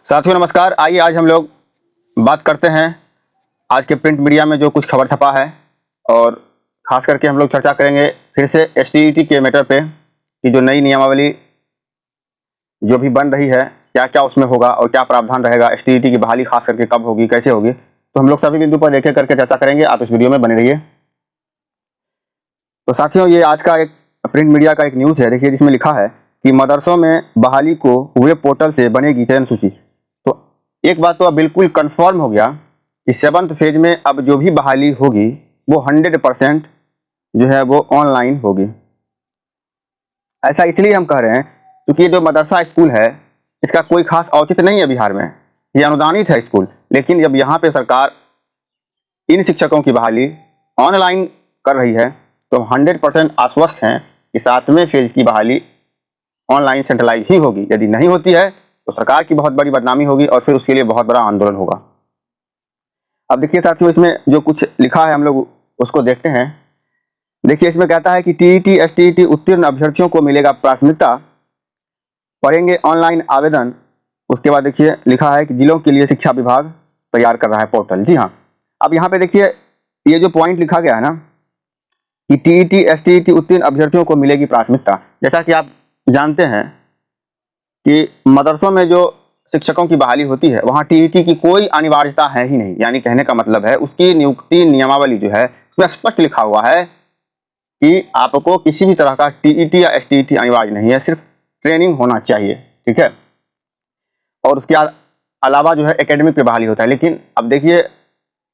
साथियों नमस्कार। आइए आज हम लोग बात करते हैं आज के प्रिंट मीडिया में जो कुछ खबर छपा है, और खास करके हम लोग चर्चा करेंगे फिर से एसटीईटी के मैटर पे कि जो नई नियमावली जो भी बन रही है क्या क्या उसमें होगा और क्या प्रावधान रहेगा, एसटीईटी की बहाली खास करके कब होगी, कैसे होगी। तो हम लोग सभी बिंदु पर एक एक करके चर्चा करेंगे। आप इस वीडियो में बने रहिए। तो साथियों ये आज का एक प्रिंट मीडिया का एक न्यूज़ है, देखिए, जिसमें लिखा है कि मदरसों में बहाली को वेब पोर्टल से बनेगी चयन सूची। तो एक बात तो अब बिल्कुल कंफर्म हो गया कि 7th फेज में अब जो भी बहाली होगी वो 100% जो है वो ऑनलाइन होगी। ऐसा इसलिए हम कह रहे हैं क्योंकि ये जो मदरसा स्कूल है इसका कोई खास औचित्य नहीं है बिहार में, ये अनुदानित है स्कूल। लेकिन जब यहाँ पे सरकार इन शिक्षकों की बहाली ऑनलाइन कर रही है तो 100% आश्वस्त हैं कि 7वें फेज की बहाली ऑनलाइन सेंट्रलाइज ही होगी। यदि नहीं होती है तो सरकार की बहुत बड़ी बदनामी होगी और फिर उसके लिए बहुत बड़ा आंदोलन होगा। अब देखिए साथियों, इसमें जो कुछ लिखा है हम लोग उसको देखते हैं। देखिए इसमें कहता है कि टीईटी एसटीईटी उत्तीर्ण अभ्यर्थियों को मिलेगा प्राथमिकता, पढ़ेंगे ऑनलाइन आवेदन। उसके बाद देखिए लिखा है कि जिलों के लिए शिक्षा विभाग तैयार कर रहा है पोर्टल। जी हाँ, अब यहाँ पे देखिए ये जो पॉइंट लिखा गया है ना कि टीईटी एसटीईटी उत्तीर्ण अभ्यर्थियों को मिलेगी प्राथमिकता, जैसा कि आप जानते हैं कि मदरसों में जो शिक्षकों की बहाली होती है वहाँ टीईटी की कोई अनिवार्यता है ही नहीं। यानी कहने का मतलब है उसकी नियुक्ति नियमावली जो है उसमें स्पष्ट लिखा हुआ है कि आपको किसी भी तरह का टीईटी या एसटीईटी अनिवार्य नहीं है, सिर्फ ट्रेनिंग होना चाहिए, ठीक है। और उसके अलावा जो है एकेडमिक पे बहाली होता है। लेकिन अब देखिए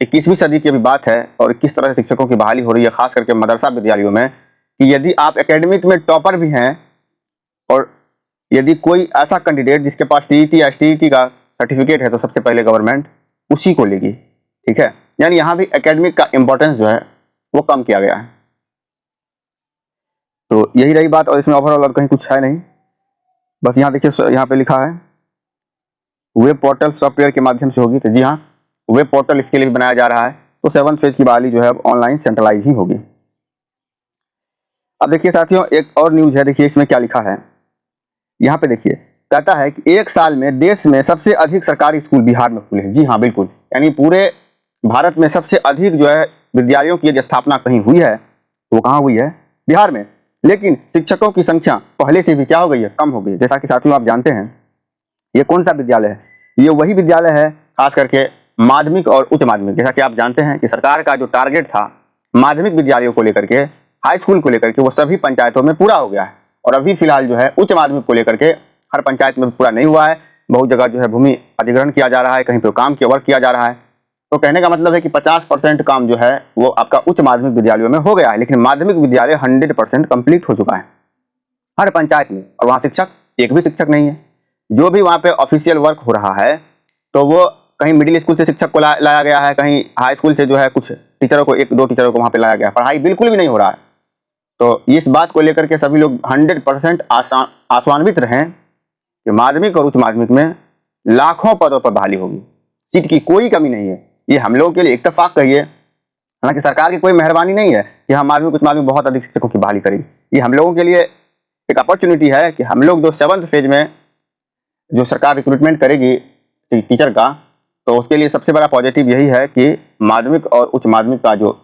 21वीं सदी की अभी बात है और किस तरह से शिक्षकों की बहाली हो रही है, खास करके मदरसा विद्यालयों में, कि यदि आप एकेडमिक में टॉपर भी हैं और यदि कोई ऐसा कैंडिडेट जिसके पास टीईटी या एसटीईटी का सर्टिफिकेट है तो सबसे पहले गवर्नमेंट उसी को लेगी, ठीक है। यानी यहाँ भी एकेडमिक का इंपॉर्टेंस जो है वो कम किया गया है। तो यही रही बात, और इसमें ओवरऑल और कहीं कुछ है नहीं। बस यहाँ देखिए यहाँ पे लिखा है वेब पोर्टल सॉफ्टवेयर के माध्यम से होगी। तो जी हाँ, वेब पोर्टल इसके लिए भी बनाया जा रहा है। तो 7th फेज की बहाली जो है ऑनलाइन सेंट्रलाइज ही होगी। अब देखिए साथियों एक और न्यूज है, देखिए इसमें क्या लिखा है। यहाँ पे देखिए कहता है कि एक साल में देश में सबसे अधिक सरकारी स्कूल बिहार में खुले हैं। जी हाँ बिल्कुल, यानी पूरे भारत में सबसे अधिक जो है विद्यालयों की यदि स्थापना कहीं हुई है तो वो कहाँ हुई है? बिहार में। लेकिन शिक्षकों की संख्या पहले से भी क्या हो गई है? कम हो गई। जैसा कि साथियों आप जानते हैं ये कौन सा विद्यालय है? ये वही विद्यालय है खास करके माध्यमिक और उच्च माध्यमिक। जैसा कि आप जानते हैं कि सरकार का जो टारगेट था माध्यमिक विद्यालयों को लेकर के, हाई स्कूल को लेकर के, वो सभी पंचायतों में पूरा हो गया है। और अभी फिलहाल जो है उच्च माध्यमिक को लेकर के हर पंचायत में पूरा नहीं हुआ है। बहुत जगह जो है भूमि अधिग्रहण किया जा रहा है, कहीं पर काम के वर्क किया जा रहा है। तो कहने का मतलब है कि 50% काम जो है वो आपका उच्च माध्यमिक विद्यालयों में हो गया है, लेकिन माध्यमिक विद्यालय 100% कंप्लीट हो चुका है हर पंचायत में। और वहाँ शिक्षक एक भी शिक्षक नहीं है। जो भी वहाँ पे ऑफिशियल वर्क हो रहा है तो वो कहीं मिडिल स्कूल से शिक्षक को लाया गया है, कहीं हाई स्कूल से जो है कुछ टीचरों को, 1-2 टीचरों को वहाँ पे लाया गया है। पढ़ाई बिल्कुल भी नहीं हो रहा है। तो इस बात को लेकर के सभी लोग 100% आशान्वित रहें कि माध्यमिक और उच्च माध्यमिक में लाखों पदों पर बहाली होगी, सीट की कोई कमी नहीं है। ये हम लोगों के लिए इत्तेफाक कहिए, हालांकि सरकार की कोई मेहरबानी नहीं है कि हम माध्यमिक उच्च माध्यमिक बहुत अधिक शिक्षकों की बहाली करेंगे। ये हम लोगों के लिए एक अपॉर्चुनिटी है कि हम लोग जो 7th फेज में जो सरकार रिक्रूटमेंट करेगी टीचर का, तो उसके लिए सबसे बड़ा पॉजिटिव यही है कि माध्यमिक और उच्च माध्यमिक का जो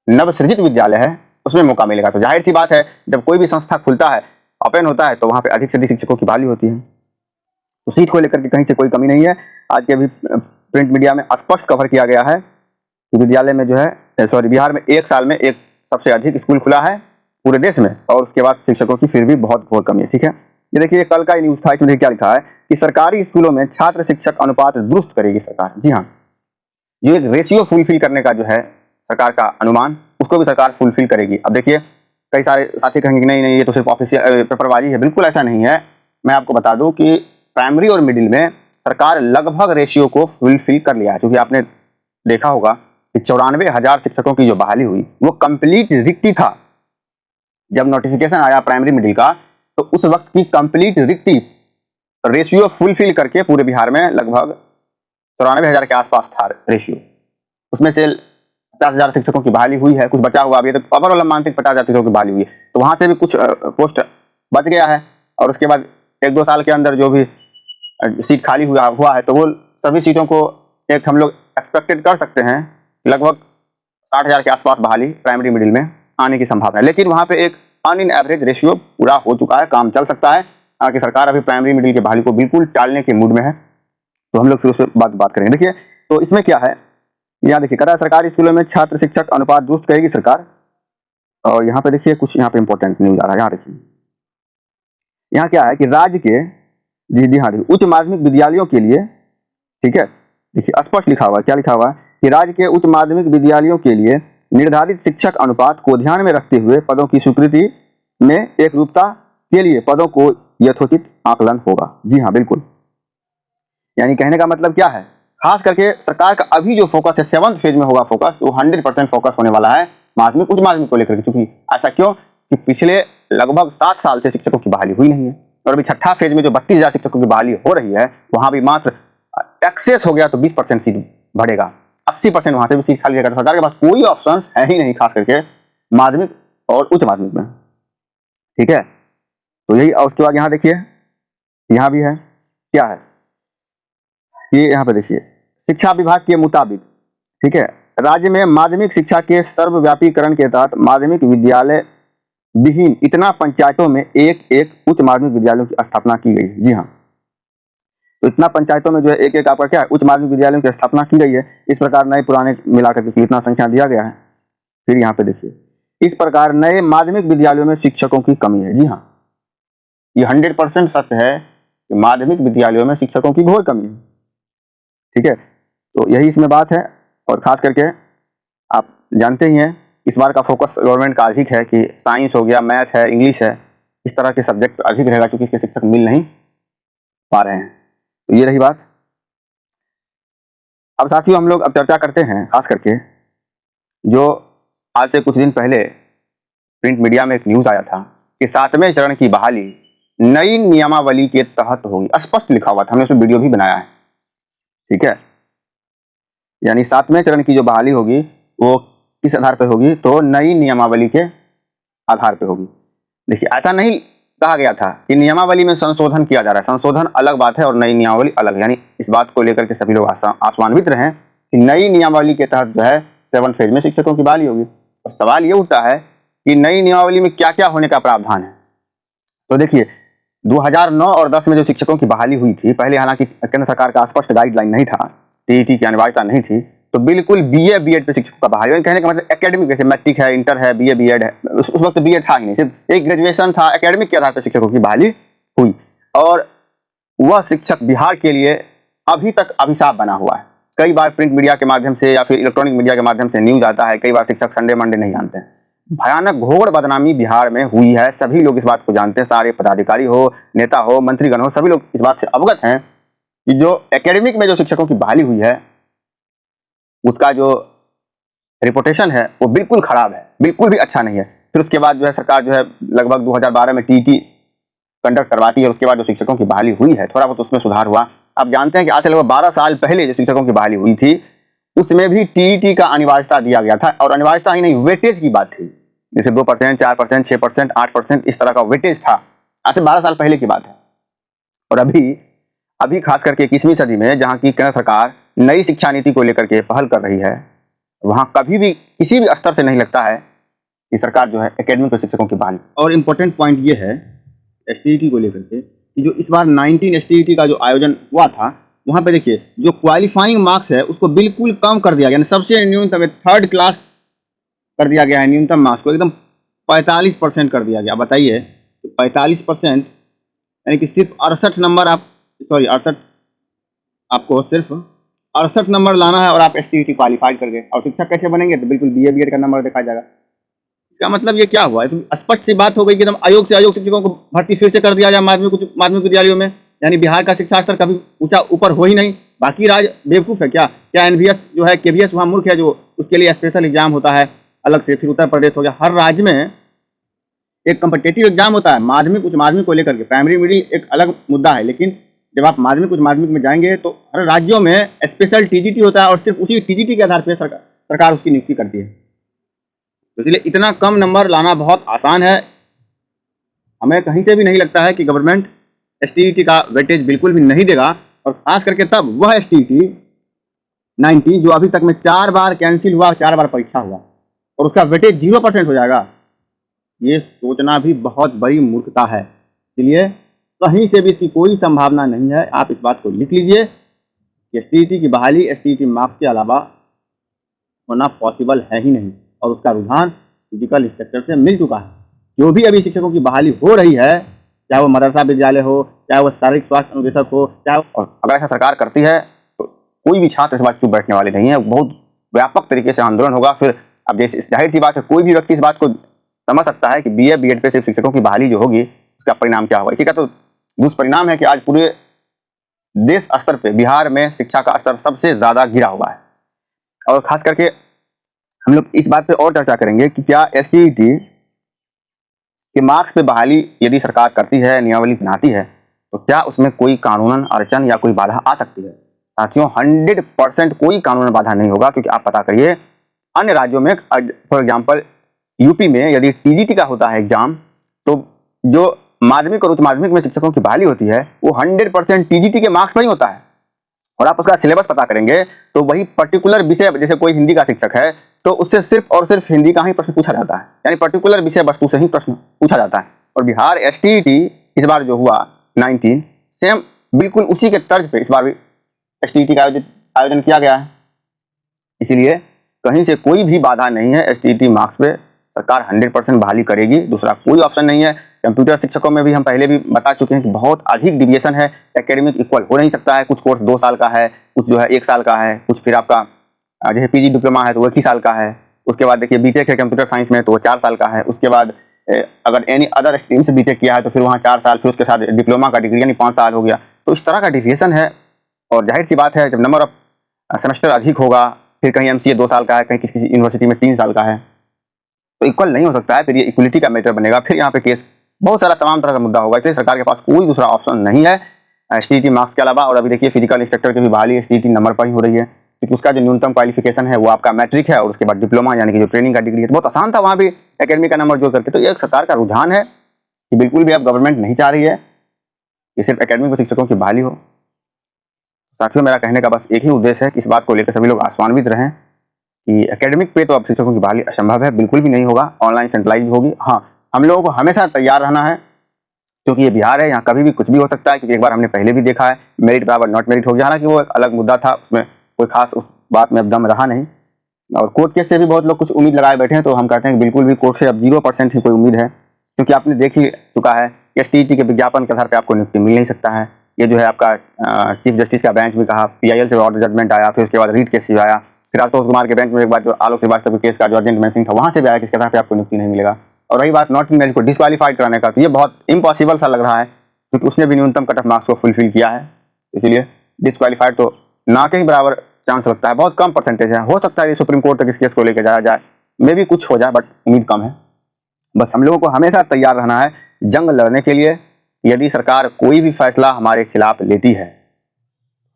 नवसृजित विद्यालय है उसमें मौका मिलेगा। तो जाहिर सी बात है जब कोई भी संस्था खुलता है, ओपन होता है, तो वहाँ पे अधिक से अधिक शिक्षकों की बहाली होती है। तो सीट को लेकर के कहीं से कोई कमी नहीं है। आज के अभी प्रिंट मीडिया में स्पष्ट कवर किया गया है कि विद्यालय में जो है बिहार में एक साल में एक सबसे अधिक स्कूल खुला है पूरे देश में, और उसके बाद शिक्षकों की फिर भी बहुत घोर कमी है, ठीक है। ये देखिए कल का न्यूज था, इसमें क्या लिखा है कि सरकारी स्कूलों में छात्र शिक्षक अनुपात दुरुस्त करेगी सरकार। जी हाँ, जो एक रेशियो फुलफिल करने का जो है सरकार का अनुमान, उसको भी सरकार फुलफिल करेगी। अब देखिए कई सारे साथी कहेंगे कि नहीं ये तो सिर्फ ऑफिशियल पेपरबाजी है। बिल्कुल ऐसा नहीं है। मैं आपको बता दूं कि प्राइमरी और मिडिल में सरकार लगभग रेशियो को फुलफिल कर लिया है। क्योंकि आपने देखा होगा कि 94,000 शिक्षकों की जो बहाली हुई वो कंप्लीट रिक्ति था। जब नोटिफिकेशन आया प्राइमरी मिडिल का तो उस वक्त की कंप्लीट रिक्ति रेशियो फुलफिल करके पूरे बिहार में लगभग 94,000 के आसपास था रेशियो। उसमें से 50,000 शिक्षकों की बहाली हुई है, कुछ बचा हुआ अभी तक। ओवरऑल मानसिक 50,000 शिक्षकों की बहाली हुई है, तो वहां से भी कुछ पोस्ट बच गया है। और उसके बाद 1-2 साल के अंदर जो भी सीट खाली हुआ है, तो वो सभी सीटों को एक हम लोग एक्सपेक्टेड कर सकते हैं लगभग 60,000 के आसपास बहाली प्राइमरी मिडिल में आने की संभावना है। लेकिन वहाँ पे एक अन इन एवरेज रेशियो पूरा हो चुका है, काम चल सकता है। हालांकि सरकार अभी प्राइमरी मिडिल की बहाली को बिल्कुल टालने के मूड में है, तो हम लोग फिर उस पर बात करेंगे। देखिए, तो इसमें क्या है, यहाँ देखिए, कहता है सरकारी स्कूलों में छात्र शिक्षक अनुपात दुरुस्त करेगी सरकार। और यहाँ पे देखिए कुछ यहाँ पे इंपॉर्टेंट न्यूज आ रहा है। यहाँ देखिए, यहाँ क्या है कि राज्य के जी हाँ उच्च माध्यमिक विद्यालयों के लिए, ठीक है, देखिए स्पष्ट लिखा हुआ है, क्या लिखा हुआ है कि राज्य के उच्च माध्यमिक विद्यालयों के लिए निर्धारित शिक्षक अनुपात को ध्यान में रखते हुए पदों की स्वीकृति में एक रूपता के लिए पदों को यथोचित आकलन होगा। जी हाँ, बिल्कुल। यानी कहने का मतलब क्या है, खास करके सरकार का अभी जो फोकस है 7th फेज में होगा फोकस, वो 100% फोकस होने वाला है माध्यमिक उच्च माध्यमिक को लेकर। क्योंकि ऐसा क्यों कि पिछले लगभग 7 साल से शिक्षकों की बहाली हुई नहीं है, और अभी 6ठा फेज में जो 32,000 शिक्षकों की बहाली हो रही है, वहां भी मात्र एक्सेस हो गया तो 20% सीट बढ़ेगा, 80% वहां से भी सीट खाली रहेगा। सरकार के पास कोई ऑप्शन है ही नहीं, खास करके माध्यमिक और उच्च माध्यमिक में, ठीक है। तो यही, और उसके बाद यहाँ देखिए, यहाँ भी है, क्या है ये, यहाँ पे देखिए, शिक्षा विभाग के मुताबिक, ठीक है, राज्य में माध्यमिक शिक्षा के सर्वव्यापीकरण के तहत माध्यमिक विद्यालय विहीन इतना पंचायतों में एक उच्च माध्यमिक विद्यालयों की स्थापना की गई है। जी हाँ, तो इतना पंचायतों में जो है एक आपका क्या है, उच्च माध्यमिक विद्यालयों की स्थापना की गई है। इस प्रकार नए पुराने मिलाकर के इतना संख्या दिया गया है। फिर यहाँ पे देखिए, इस प्रकार नए माध्यमिक विद्यालयों में शिक्षकों की कमी है। जी हाँ, ये 100% सत्य है कि माध्यमिक विद्यालयों में शिक्षकों की घोर कमी है, ठीक है। तो यही इसमें बात है। और खास करके आप जानते ही हैं, इस बार का फोकस गवर्नमेंट का अधिक है कि साइंस हो गया, मैथ है, इंग्लिश है, इस तरह के सब्जेक्ट अधिक रहेगा, क्योंकि इसके शिक्षक मिल नहीं पा रहे हैं। तो ये रही बात। अब साथियों, हम लोग अब चर्चा करते हैं खास करके जो आज से कुछ दिन पहले प्रिंट मीडिया में एक न्यूज आया था कि 7वें चरण की बहाली नई नियमावली के तहत होगी। स्पष्ट लिखा हुआ था, हमने उसमें वीडियो भी बनाया है, ठीक है। यानी 7वें चरण की जो बहाली होगी वो किस आधार पर होगी, तो नई नियमावली के आधार पर होगी। देखिए, ऐसा नहीं कहा गया था कि नियमावली में संशोधन किया जा रहा है, संशोधन अलग बात है और नई नियमावली अलग है। यानी इस बात को लेकर के सभी लोग आश्वान्वित रहे कि नई नियमावली के तहत जो है 7th फेज में शिक्षकों की बहाली होगी। और सवाल ये उठता है कि नई नियमावली में क्या क्या होने का प्रावधान है। तो देखिए, 2009 और 10 में जो शिक्षकों की बहाली हुई थी, पहले हालांकि केंद्र सरकार का स्पष्ट गाइडलाइन नहीं था, टीईटी की अनिवार्यता नहीं थी, तो बिल्कुल बीए बीएड पे शिक्षकों का बहाली, कहने का मतलब एकेडमिक, जैसे मैट्रिक है, इंटर है, बीए बीएड है, उस वक्त बीए था ही नहीं, सिर्फ एक ग्रेजुएशन था, एकेडमिक के आधार पर शिक्षकों की बहाली हुई। और वह शिक्षक बिहार के लिए अभी तक अभिशाप बना हुआ है। कई बार प्रिंट मीडिया के माध्यम से या फिर इलेक्ट्रॉनिक मीडिया के माध्यम से न्यूज आता है, कई बार शिक्षक संडे मंडे नहीं जानते हैं। भयानक घोर बदनामी बिहार में हुई है, सभी लोग इस बात को जानते हैं, सारे पदाधिकारी हो, नेता हो, मंत्रीगण हो, सभी लोग इस बात से अवगत हैं कि जो एकेडमिक में जो शिक्षकों की बहाली हुई है उसका जो रिपोर्टेशन है वो बिल्कुल खराब है, बिल्कुल भी अच्छा नहीं है। फिर उसके बाद जो है सरकार जो है लगभग 2012 में टीईटी कंडक्ट करवाती है, उसके बाद जो शिक्षकों की बहाली हुई है थोड़ा बहुत उसमें सुधार हुआ। आप जानते हैं कि आज से लगभग 12 साल पहले जो शिक्षकों की बहाली हुई थी उसमें भी टीईटी का अनिवार्यता दिया गया था, और अनिवार्यता ही नहीं, वेटेज की बात थी, जैसे 2%, 4%, 6%, 8% इस तरह का वेटेज था। आज से 12 साल पहले की बात है। और अभी खास करके 21वीं सदी में जहां की केंद्र सरकार नई शिक्षा नीति को लेकर के पहल कर रही है, वहां कभी भी किसी भी स्तर से नहीं लगता है कि सरकार जो है एकेडमिक शिक्षकों की बहाली। और इम्पोर्टेंट पॉइंट ये है एसटीईटी को लेकर के कि जो इस बार 19 एसटीईटी का जो आयोजन हुआ था, वहां पे देखिए जो क्वालिफाइंग मार्क्स है उसको बिल्कुल कम कर दिया गया, सबसे न्यूनतम 3rd क्लास कर दिया गया है, न्यूनतम मार्क्स को एकदम 45% कर दिया गया। बताइए, 45% यानी कि सिर्फ 68 नंबर आपको सिर्फ 68 नंबर लाना है और आप एसटीईटी क्वालिफाइड कर गए। और शिक्षक कैसे बनेंगे, तो बिल्कुल बीए बीएड का नंबर देखा जाएगा। इसका मतलब ये क्या हुआ है, तो स्पष्ट सी बात हो गई कि एकदम आयोग से आयोग शिक्षकों को भर्ती फिर से कर दिया जाए माध्यमिक विद्यालयों में। यानी बिहार का शिक्षा स्तर कभी ऊपर हो ही नहीं। बाकी राज्य बेवकूफ़ है क्या एनवीएस जो है, केवीएस वहाँ मूर्ख है, जो उसके लिए स्पेशल एग्जाम होता है अलग से। फिर उत्तर प्रदेश हो गया, हर राज्य में एक कम्पिटेटिव एग्जाम होता है माध्यमिक उच्च माध्यमिक को लेकर के। प्राइमरी मिडिल एक अलग मुद्दा है, लेकिन जब आप माध्यमिक उच्च माध्यमिक में जाएंगे तो हर राज्यों में स्पेशल टीजीटी होता है, और सिर्फ उसी टीजीटी के आधार पर सरकार उसकी नियुक्ति करती है। तो इसलिए इतना कम नंबर लाना बहुत आसान है। हमें कहीं से भी नहीं लगता है कि गवर्नमेंट STET का वेटेज बिल्कुल भी नहीं देगा, और खास करके तब वह STET 90 जो अभी तक में 4 बार कैंसिल हुआ, 4 बार परीक्षा हुआ और उसका वेटेज 0% हो जाएगा। ये सोचना भी बहुत बड़ी मूर्खता है। इसलिए कहीं से भी इसकी कोई संभावना नहीं है। आप इस बात को लिख लीजिए कि STET की बहाली STET मार्क्स के अलावा होना पॉसिबल है ही नहीं, और उसका रुझान फिजिकल इंस्ट्रक्टर से मिल चुका है। जो भी अभी शिक्षकों की बहाली हो रही है, चाहे वो मदरसा विद्यालय हो, चाहे वो शारीरिक स्वास्थ्य अनुदेशक हो, चाहे और अगर ऐसा सरकार करती है तो कोई भी छात्र इस बात चुप बैठने वाले नहीं है। बहुत व्यापक तरीके से आंदोलन होगा। फिर अब जैसे जाहिर सी बात है, कोई भी व्यक्ति इस बात को समझ सकता है कि BA BEd पे सिर्फ शिक्षकों की बहाली जो होगी उसका परिणाम क्या होगा। इसी का तो दुष्परिणाम है कि आज पूरे देश स्तर पे बिहार में शिक्षा का स्तर सबसे ज्यादा गिरा हुआ है। और खास करके हम लोग इस बात पे और चर्चा करेंगे कि क्या STET के मार्क्स पे बहाली यदि सरकार करती है, नियमावली बनाती है, तो क्या उसमें कोई कानूनन अड़चन या कोई बाधा आ सकती है। साथियों 100% कोई कानूनन बाधा नहीं होगा, क्योंकि आप पता करिए अन्य राज्यों में, फॉर एग्जाम्पल यूपी में यदि TGT का होता है एग्जाम, तो जो माध्यमिक और उच्च माध्यमिक में शिक्षकों की बहाली होती है वो 100% TGT के मार्क्स पर ही होता है। और आप उसका सिलेबस पता करेंगे तो वही पर्टिकुलर विषय, जैसे कोई हिंदी का शिक्षक है तो उससे सिर्फ और सिर्फ हिंदी का ही प्रश्न पूछा जाता है, यानी पर्टिकुलर विषय वस्तु से ही प्रश्न पूछा जाता है। और बिहार STET इस बार जो हुआ 19 सेम बिल्कुल उसी के तर्ज पे इस बार भी STET का आयोजन किया गया है। इसीलिए कहीं से कोई भी बाधा नहीं है। STET मार्क्स पे सरकार 100% बहाली करेगी, दूसरा कोई ऑप्शन नहीं है। कंप्यूटर शिक्षकों में भी हम पहले भी बता चुके हैं कि बहुत अधिक डिविएशन है, एकेडमिक इक्वल हो नहीं सकता है। कुछ कोर्स 2 साल का है, कुछ जो है 1 साल का है, कुछ फिर आपका जैसे PG डिप्लोमा है तो वो 1 ही साल का है। उसके बाद देखिए BTech है कंप्यूटर साइंस में तो वो 4 साल का है। उसके बाद अगर एनी अदर स्ट्रीम से BTech किया है तो फिर वहाँ 4 साल, फिर उसके साथ डिप्लोमा का डिग्री यानी 5 साल हो गया। तो इस तरह का डिविएशन है, और जाहिर सी बात है जब नंबर ऑफ सेमेस्टर अधिक होगा, फिर कहीं MCA 2 साल का है, कहीं किसी यूनिवर्सिटी में 3 साल का है, तो इक्वल नहीं हो सकता है। फिर ये इक्वलिटी का मैटर बनेगा, फिर यहाँ पे केस बहुत सारा तमाम तरह का मुद्दा होगा। इसलिए सरकार के पास कोई दूसरा ऑप्शन नहीं है STET मार्क्स के अलावा। और अभी देखिए फिजिकल इंस्ट्रक्टर की भी बहाली STET नंबर पर ही हो रही है, क्योंकि उसका जो न्यूनतम क्वालिफिकेशन है वो आपका मैट्रिक है और उसके बाद डिप्लोमा यानी कि जो ट्रेनिंग का डिग्री है। तो बहुत आसान था वहाँ भी एकेडमी का नंबर जोड़ करके। तो ये सरकार का रुझान है कि बिल्कुल भी अब गवर्नमेंट नहीं चाह रही है कि सिर्फ एकेडमिक शिक्षकों की बहाली हो। साथियों मेरा कहने का बस एक ही उद्देश्य है कि इस बात को लेकर सभी लोग आश्वान्वित रहें कि एकेडमिक पे तो अब शिक्षकों की बहाली असंभव है, बिल्कुल भी नहीं होगा। ऑनलाइन सेंट्रलाइज होगी। हाँ, हम लोगों को हमेशा तैयार रहना है, क्योंकि ये बिहार है, यहाँ कभी भी कुछ भी हो सकता है। क्योंकि एक बार हमने पहले भी देखा है मेरिट बराबर नॉट मेरिट हो गया, हालांकि वो एक अलग मुद्दा था, उसमें कोई खास उस बात में अब दम रहा नहीं। और कोर्ट केस से भी बहुत लोग कुछ उम्मीद लगाए बैठे हैं, तो हम कहते हैं कि बिल्कुल भी कोर्ट से अब 0% ही कोई उम्मीद है, क्योंकि आपने देख ही चुका है कि STET के विज्ञापन के आधार पर आपको नियुक्ति मिल नहीं सकता है। ये जो है आपका चीफ जस्टिस का बेंच भी कहा, PIL से ऑर्डर जजमेंट आया, फिर उसके बाद रीट केस भी आया, फिर आशुतोष कुमार के बेंच में एक बार जो आलोक श्रीवास्तव के केस का जो अर्जेंट मैंसिंग था वहां से भी आया कि इसके आधार पर आपको नियुक्ति नहीं मिलेगा। और रही बात नॉट मेरिट को डिस्क्वालीफाइड कराने का, तो ये बहुत इम्पॉसिबल सा लग रहा है, क्योंकि उसने भी न्यूनतम कट ऑफ मार्क्स को फुलफिल किया है। इसलिए डिस्क्वालीफाइड तो ना के ही बराबर चांस लगता है, बहुत कम परसेंटेज है। हो सकता है ये सुप्रीम कोर्ट तक इस केस को लेकर जाया जाए, मे भी कुछ हो जाए, बट उम्मीद कम है। बस हम लोगों को हमेशा तैयार रहना है जंग लड़ने के लिए। यदि सरकार कोई भी फैसला हमारे खिलाफ लेती है,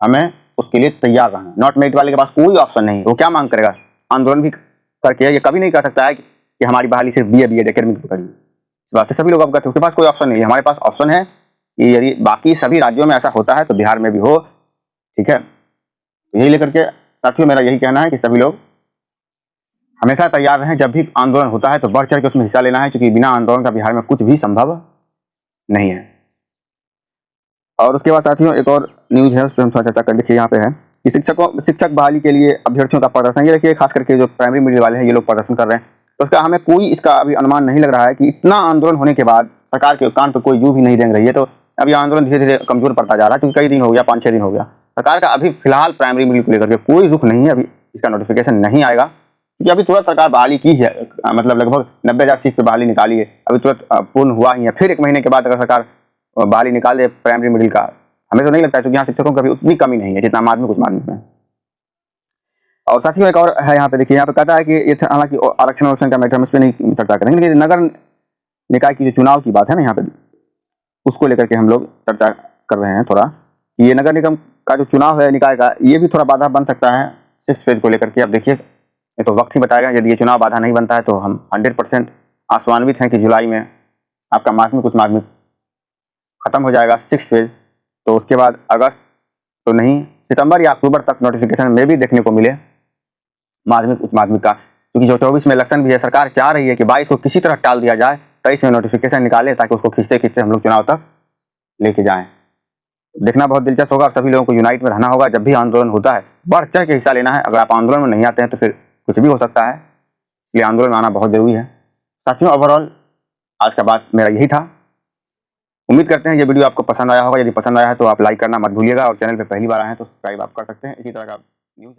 हमें उसके लिए तैयार रहना। नॉट मेरिट वाले के पास कोई ऑप्शन नहीं, वो क्या मांग करेगा, आंदोलन भी करके ये कभी नहीं कह सकता है कि हमारी बहाली सिर्फ BA BEd एकेडमिक पर करिए। इस बात से सभी लोग अवगत हैं, उसके पास कोई ऑप्शन नहीं है। हमारे पास ऑप्शन है कि यदि बाकी सभी राज्यों में ऐसा होता है तो बिहार में भी हो, ठीक है। यही लेकर के साथियों मेरा यही कहना है कि सभी लोग हमेशा तैयार रहें, जब भी आंदोलन होता है तो बढ़ चढ़ के उसमें हिस्सा लेना है, क्योंकि बिना आंदोलन का बिहार में कुछ भी संभव नहीं है। और उसके बाद साथियों एक और न्यूज है, उस पर हम थोड़ा चर्चा कर। देखिए यहाँ पे है कि शिक्षक बहाली के लिए अभ्यर्थियों का प्रदर्शन। ये देखिए खास करके जो प्राइमरी मिडिल वाले हैं ये लोग प्रदर्शन कर रहे हैं, तो उसका हमें कोई इसका अभी अनुमान नहीं लग रहा है कि इतना आंदोलन होने के बाद सरकार के कान पर कोई जू भी नहीं रेंग रही है। तो अभी आंदोलन धीरे धीरे कमजोर पड़ता जा रहा है, क्योंकि कई दिन हो गया, 5-6 दिन हो गया। सरकार का अभी फिलहाल प्राइमरी मिडिल को लेकर के कोई रुख नहीं है, अभी इसका नोटिफिकेशन नहीं आएगा, क्योंकि अभी तुरंत सरकार बहाली की है, मतलब लगभग 90,000 सीट पर बहाली निकाली है, अभी तुरंत पूर्ण हुआ ही है। फिर 1 महीने के बाद अगर सरकार बहाली निकाल दे प्राइमरी मिडिल का, हमें तो नहीं लगता है, क्योंकि यहाँ शिक्षकों की उतनी कमी नहीं है जितना माध्यमिक उच्च माध्यमिक में। और साथियों एक और है यहाँ पे, देखिए यहाँ पे कहता है कि ये हालांकि आरक्षण का मैटर हम इस पर नहीं चर्चा करेंगे, लेकिन नगर निकाय की जो चुनाव की बात है ना यहाँ पे, उसको लेकर के हम लोग चर्चा कर रहे हैं थोड़ा। ये नगर निगम का जो चुनाव है निकाय का, ये भी थोड़ा बाधा बन सकता है 6th फेज को लेकर के। अब देखिए ये तो वक्त ही बताएगा, यदि ये चुनाव बाधा नहीं बनता है तो हम 100% आश्वान्वित हैं कि जुलाई में आपका माध्यमिक उच्च माध्यमिक ख़त्म हो जाएगा 6 फेज, तो उसके बाद अगस्त तो नहीं, सितंबर या अक्टूबर तक नोटिफिकेशन में भी देखने को मिले माध्यमिक उच्च माध्यमिक का, क्योंकि जो 24 में इलेक्शन भी है, सरकार चाह रही है कि 22 को किसी तरह टाल दिया जाए, 23 में नोटिफिकेशन निकाले ताकि उसको खींचते खींचते हम लोग चुनाव तक लेके जाएं। देखना बहुत दिलचस्प होगा, सभी लोगों को यूनाइट में रहना होगा। जब भी आंदोलन होता है बढ़ चढ़ के हिस्सा लेना है। अगर आप आंदोलन में नहीं आते हैं तो फिर कुछ भी हो सकता है, इसलिए आंदोलन में आना बहुत जरूरी है। साथियों, ओवरऑल आज का बात मेरा यही था। उम्मीद करते हैं ये वीडियो आपको पसंद आया होगा। यदि पसंद आया है तो आप लाइक करना मत भूलिएगा, और चैनल पे पहली बार आए हैं तो सब्सक्राइब आप कर सकते हैं। इसी तरह का न्यूज़